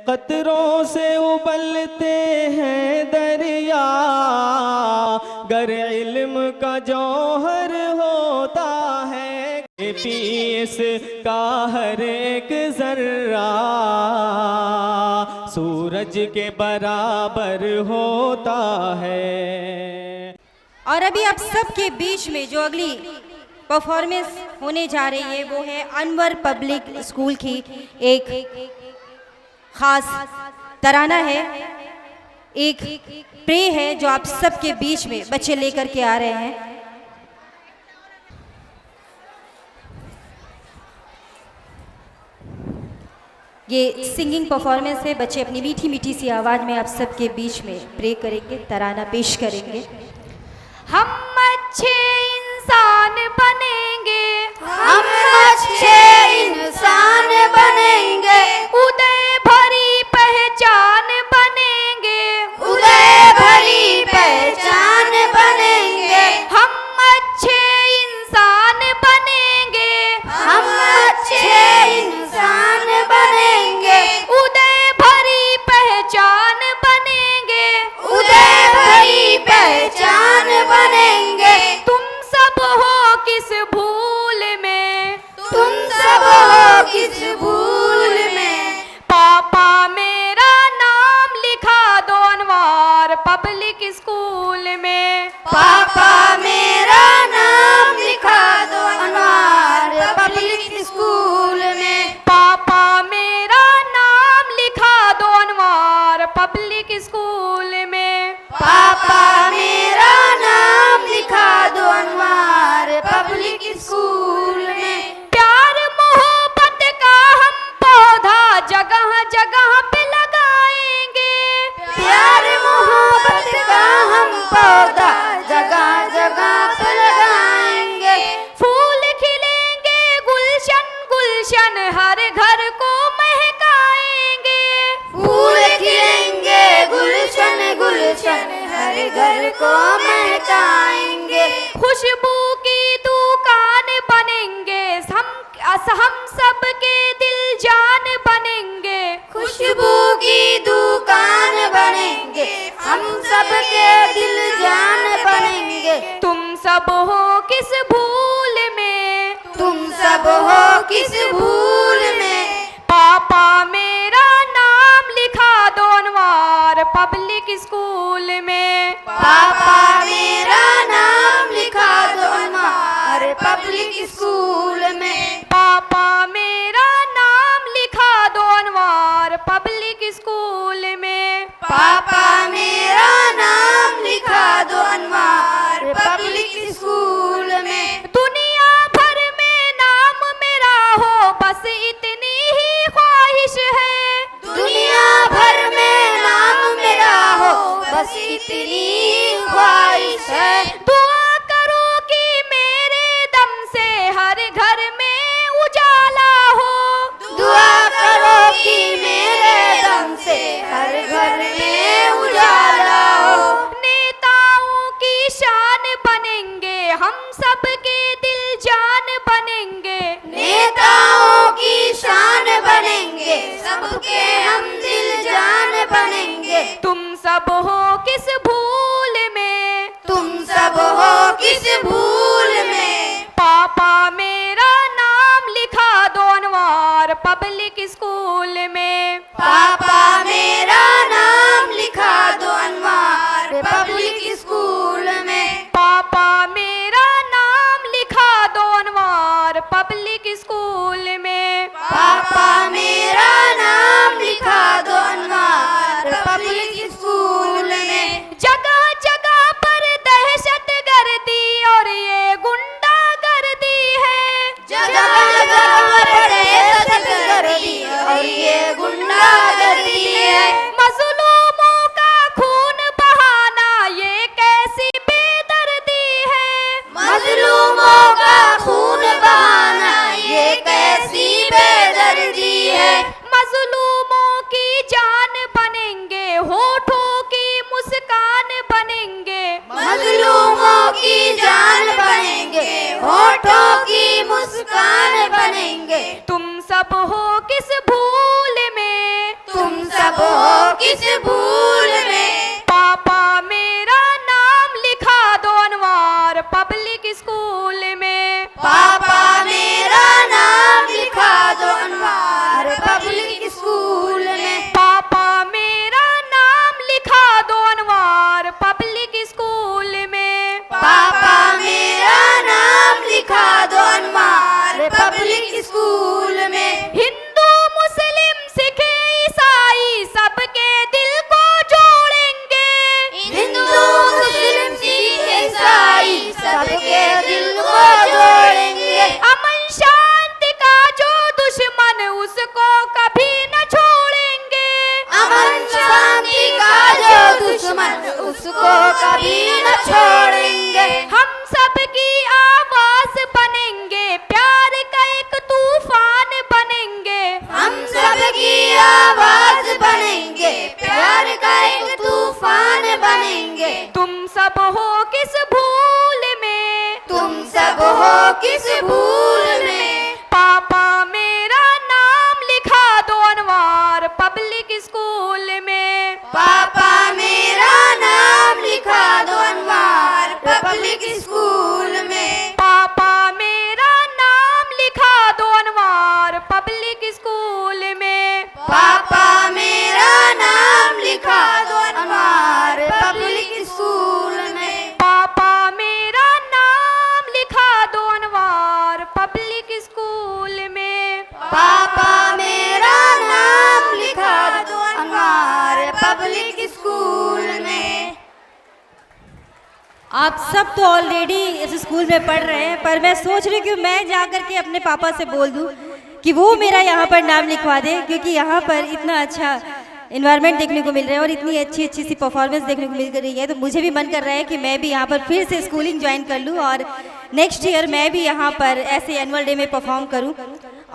कतरों से उबलते हैं दरिया, गर इल्म का जौहर होता है, पीस का हर एक जर्रा सूरज के बराबर होता है। और अभी आप सबके बीच में जो अगली परफॉर्मेंस होने जा रही है वो है अनवर पब्लिक स्कूल की एक खास तराना है, एक प्रे है जो आप सबके बीच में बच्चे लेकर के आ रहे हैं। ये सिंगिंग परफॉर्मेंस है, बच्चे अपनी मीठी मीठी सी आवाज में आप सबके बीच में प्रे करेंगे, तराना पेश करेंगे। हम अच्छे इंसान बनेंगे, हम अच्छे इंसान बनेंगे, उदय भरी पहचान बनेंगे, उदय भरी पहचान बनेंगे, हम अच्छे इंसान बनेंगे, हम अच्छे इंसान बनेंगे, उदय भरी पहचान बनेंगे, उदय भरी पहचान बनेंगे। तुम सब हो किस भूल में, तुम सब हो किस भूल में, पापा मेरा नाम लिखा दो अनवर पब्लिक स्कूल में, पापा मेरा नाम लिखा दो अनवर पब्लिक स्कूल में, पापा मेरा नाम लिखा दो अनवर पब्लिक स्कूल में, पापा मेरा नाम लिखा दो अनवर पब्लिक स्कूल में। प्यार मोहब्बत का हम पौधा जगह जगह पे लगाएंगे, प्यार मोहब्बत का हम पौधा जगह जगह पे लगाएंगे, फूल खिलेंगे गुलशन गुलशन हर घर को महकाएंगे, फूल खिलेंगे गुलशन गुलशन हर घर को महकाएंगे, खुशबू की दुकान बनेंगे, हम सब के दिल जान बनेंगे, खुशबू की दुकान बनेंगे, हम सब के दिल जान बनेंगे। तुम सब हो किस भूल में, तुम सब हो किस भूल में, पापा मेरा नाम लिखा दो अनवर पब्लिक स्कूल में, पापा मेरा नाम लिखा दो अनवर पब्लिक स्कूल में, पापा मेरा नाम लिखा दो अनवर पब्लिक स्कूल में, पापा मेरा नाम लिखा दो अनवर पब्लिक स्कूल में। दुनिया भर में नाम मेरा हो बस इतनी ही ख्वाहिश है, दुनिया भर में नाम मेरा हो बस इतनी ख्वाहिश है, दुआ करो कि मेरे दम से हर घर में उजाला हो, दुआ करो कि मेरे दम से हर घर में उजाला हो, नेताओं की शान बनेंगे, हम सब के दिल जान बनेंगे, नेताओं की शान बनेंगे, सबके हम दिल जान बनेंगे। तुम सब हो किस भूल में, तुम सब हो किस भूल में, पापा मेरा नाम लिखा दो अनवर पब्लिक स्कूल में, पापा मेरा नाम लिखा दो अनवर पब्लिक स्कूल में, पापा मेरा नाम लिखा दो अनवर पब्लिक स्कूल में, पापा मेरा नाम लिखा दो अनवर पब्लिक स्कूल में। जगह जगह पर दहशत गर्दी और ये गुंडा गर्दी है, जगह जगह पर दहशत गर्दी और ये गुंडा गर्दी है, मजलूमों का खून बहाना ये कैसी बेदर्दी है, मजलूमों का खून बहाना ये कैसी बेदर्दी है, मजलूमों की जान बनेंगे, होठों की मुस्कान बनेंगे, मजलूमों की जान बनेंगे, होठों की मुस्कान बनेंगे। तुम सब हो किस भूल में, तुम सब हो किस भूल में। पापा मेरा नाम लिखा दो अनवार पब्लिक स्कूल में। पापा मेरा नाम लिखा दो अनवार पब्लिक स्कूल में। पापा मेरा नाम लिखा दो अनवार पब्लिक स्कूल में। पापा मेरा नाम लिखा दो अनवार पब्लिक स्कूल में। हिंदू मुस्लिम सिख ईसाई सबके दिल को जोड़ेंगे। हिंदू मुस्लिम सिख ईसाई सबके दिल को जोड़ेंगे। अमन शांति का जो दुश्मन उसको कभी न छोड़ेंगे। अमन शांति का जो दुश्मन उसको कभी न छोड़ेंगे। हम सबकी आवाज बनेंगे प्यार का एक तूफान बनेंगे। हम सबकी आवाज बनेंगे प्यार का एक तूफान बनेंगे। तुम सब हो किस भूल में। तुम सब हो किस भूल में। पापा मेरा नाम लिखा दो अनवार पब्लिक स्कूल में। पापा मेरा नाम लिखा दो अनवार पब्लिक स्कूल में। पापा मेरा नाम लिखा दो अनवार पब्लिक स्कूल में। पापा मेरा नाम लिखा दो अनवार पब्लिक स्कूल में। पापा मेरा नाम लिखा दो अनवार पब्लिक स्कूल में। पापा मेरा नाम लिखा दो अनवार पब्लिक स्कूल में। आप सब तो ऑलरेडी इस स्कूल में पढ़ रहे हैं, पर मैं सोच रही हूँ कि मैं जाकर के अपने पापा से बोल दूँ कि वो मेरा यहाँ पर नाम लिखवा दे, क्योंकि यहाँ पर इतना अच्छा इन्वायरमेंट देखने को मिल रहा है और इतनी अच्छी अच्छी सी परफॉर्मेंस देखने को मिल रही है। तो मुझे भी मन कर रहा है कि मैं भी यहाँ पर फिर से स्कूलिंग ज्वाइन कर लूँ और नेक्स्ट ईयर मैं भी यहाँ पर ऐसे एनुअल डे में परफॉर्म करूँ।